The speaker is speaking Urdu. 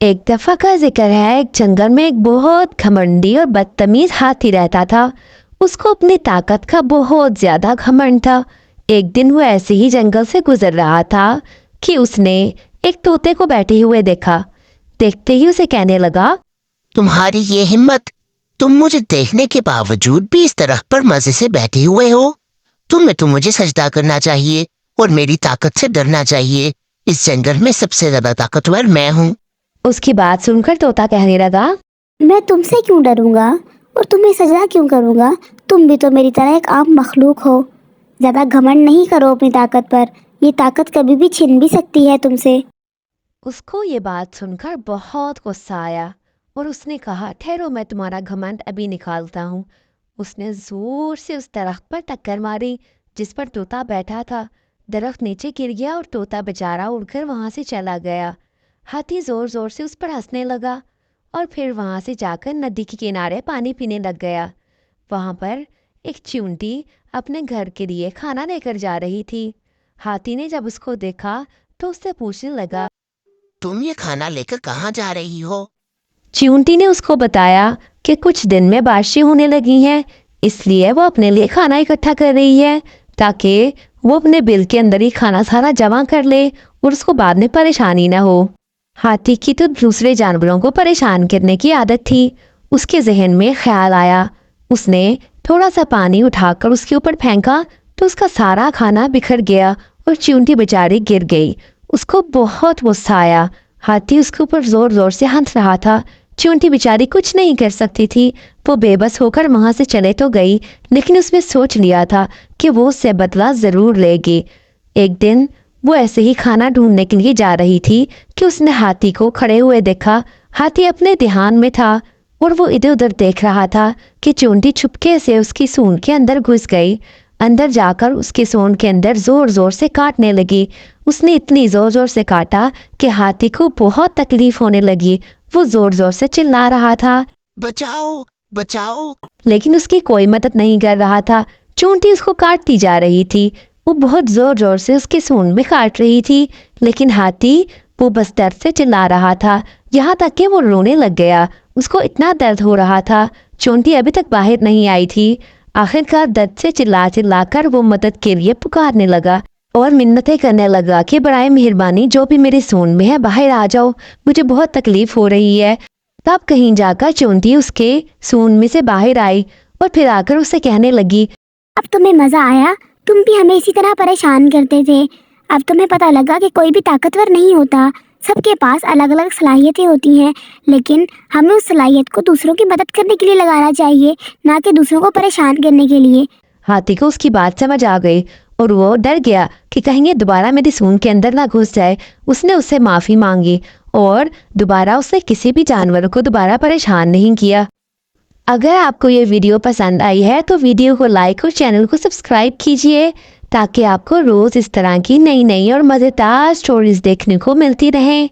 ایک دفعہ کا ذکر ہے، ایک جنگل میں ایک بہت گھمنڈی اور بدتمیز ہاتھی رہتا تھا۔ اس کو اپنی طاقت کا بہت زیادہ گھمنڈ تھا۔ ایک دن وہ ایسے ہی جنگل سے گزر رہا تھا کہ اس نے ایک طوطے کو بیٹھے ہوئے دیکھا۔ دیکھتے ہی اسے کہنے لگا، تمہاری یہ ہمت، تم مجھے دیکھنے کے باوجود بھی اس درخت پر مزے سے بیٹھے ہوئے ہو۔ تمہیں تو مجھے سجدہ کرنا چاہیے اور میری طاقت سے ڈرنا چاہیے۔ اس جنگل میں سب سے زیادہ طاقتور میں ہوں۔ اس کی بات سن کر طوطا کہنے لگا، میں تم سے کیوں ڈروں گا اور تمہیں سجدہ کیوں کروں گا؟ تم بھی تو میری طرح ایک عام مخلوق ہو۔ زیادہ گھمنڈ نہیں کرو اپنی طاقت پر، یہ طاقت کبھی بھی چھن بھی سکتی ہے تم سے۔ اس کو یہ بات سن کر بہت غصہ آیا اور اس نے کہا، ٹھہرو، میں تمہارا گھمنڈ ابھی نکالتا ہوں۔ اس نے زور سے اس درخت پر ٹکر ماری جس پر طوطا بیٹھا تھا۔ درخت نیچے گر گیا اور طوطا بیچارہ اڑ کر وہاں سے چلا گیا۔ ہاتھی زور زور سے اس پر ہنسنے لگا اور پھر وہاں سے جا کر ندی کے کنارے پانی پینے لگ گیا۔ وہاں پر ایک چیونٹی اپنے گھر کے لیے کھانا لے کر جا رہی تھی۔ ہاتھی نے جب اس کو دیکھا تو اس سے پوچھنے لگا، تم یہ کھانا لے کر کہاں جا رہی ہو؟ چیونٹی نے اس کو بتایا کہ کچھ دن میں بارشیں ہونے لگی ہیں، اس لیے وہ اپنے لیے کھانا اکٹھا کر رہی ہے تاکہ وہ اپنے بل کے اندر ہی کھانا سارا جمع کر لے اور اس کو بعد میں پریشانی نہ ہو۔ ہاتھی کی تو دوسرے جانوروں کو پریشان کرنے کی عادت تھی۔ اس کے ذہن میں خیال آیا، اس نے تھوڑا سا پانی اٹھا کر اس کے اوپر پھینکا تو اس کا سارا کھانا بکھر گیا اور چیونٹی بیچاری گر گئی۔ اس کو بہت غصہ آیا۔ ہاتھی اس کے اوپر زور زور سے ہنس رہا تھا۔ چیونٹی بیچاری کچھ نہیں کر سکتی تھی۔ وہ بے بس ہو کر وہاں سے چلے تو گئی، لیکن اس نے سوچ لیا تھا کہ وہ اس سے بدلہ ضرور لے گی۔ ایک دن وہ ایسے ہی کھانا ڈھونڈنے کے لیے جا رہی تھی کہ اس نے ہاتھی کو کھڑے ہوئے دیکھا۔ ہاتھی اپنے دھیان میں تھا اور وہ ادھر ادھر دیکھ رہا تھا کہ چیونٹی چھپکے سے اس کی سونڈ کے اندر گھس گئی۔ اندر جا کر اس کے سونڈ کے اندر زور زور سے کاٹنے لگی۔ اس نے اتنی زور زور سے کاٹا کہ ہاتھی کو بہت تکلیف ہونے لگی۔ وہ زور زور سے چلا رہا تھا، بچاؤ بچاؤ۔ لیکن اس کی کوئی مدد نہیں کر رہا تھا۔ چیونٹی اس کو کاٹتی جا رہی تھی۔ وہ بہت زور زور سے اس کی سونڈ میں کاٹ رہی تھی، لیکن ہاتھی وہ بس درد سے چلا رہا تھا، یہاں تک کہ وہ رونے لگ گیا۔ اس کو اتنا درد ہو رہا تھا۔ چیونٹی ابھی تک باہر نہیں آئی تھی۔ آخرکار درد سے چلا چلا کر وہ مدد کے لیے پکارنے لگا اور منتیں کرنے لگا کہ برائے مہربانی جو بھی میری سونڈ میں ہے باہر آ جاؤ، مجھے بہت تکلیف ہو رہی ہے۔ تب کہیں جا کر چیونٹی اس کے سونڈ میں سے باہر آئی اور پھر آ کر اسے کہنے لگی، اب تمہیں مزہ آیا؟ تم بھی ہمیں اسی طرح پریشان کرتے تھے۔ اب تمہیں پتہ لگا کہ کوئی بھی طاقتور نہیں ہوتا، سب کے پاس الگ الگ صلاحیتیں ہوتی ہیں، لیکن ہمیں اس صلاحیت کو دوسروں کی مدد کرنے کے لیے لگانا چاہیے، نہ کہ دوسروں کو پریشان کرنے کے لیے۔ ہاتھی کو اس کی بات سمجھ آ گئی اور وہ ڈر گیا کہ کہیں یہ دوبارہ میری سونڈ کے اندر نہ گھس جائے۔ اس نے اس سے معافی مانگی اور دوبارہ اس نے کسی بھی جانور کو دوبارہ پریشان نہیں کیا۔ اگر آپ کو یہ ویڈیو پسند آئی ہے تو ویڈیو کو لائک اور چینل کو سبسکرائب کیجیے تاکہ آپ کو روز اس طرح کی نئی نئی اور مزیدار سٹوریز دیکھنے کو ملتی رہیں۔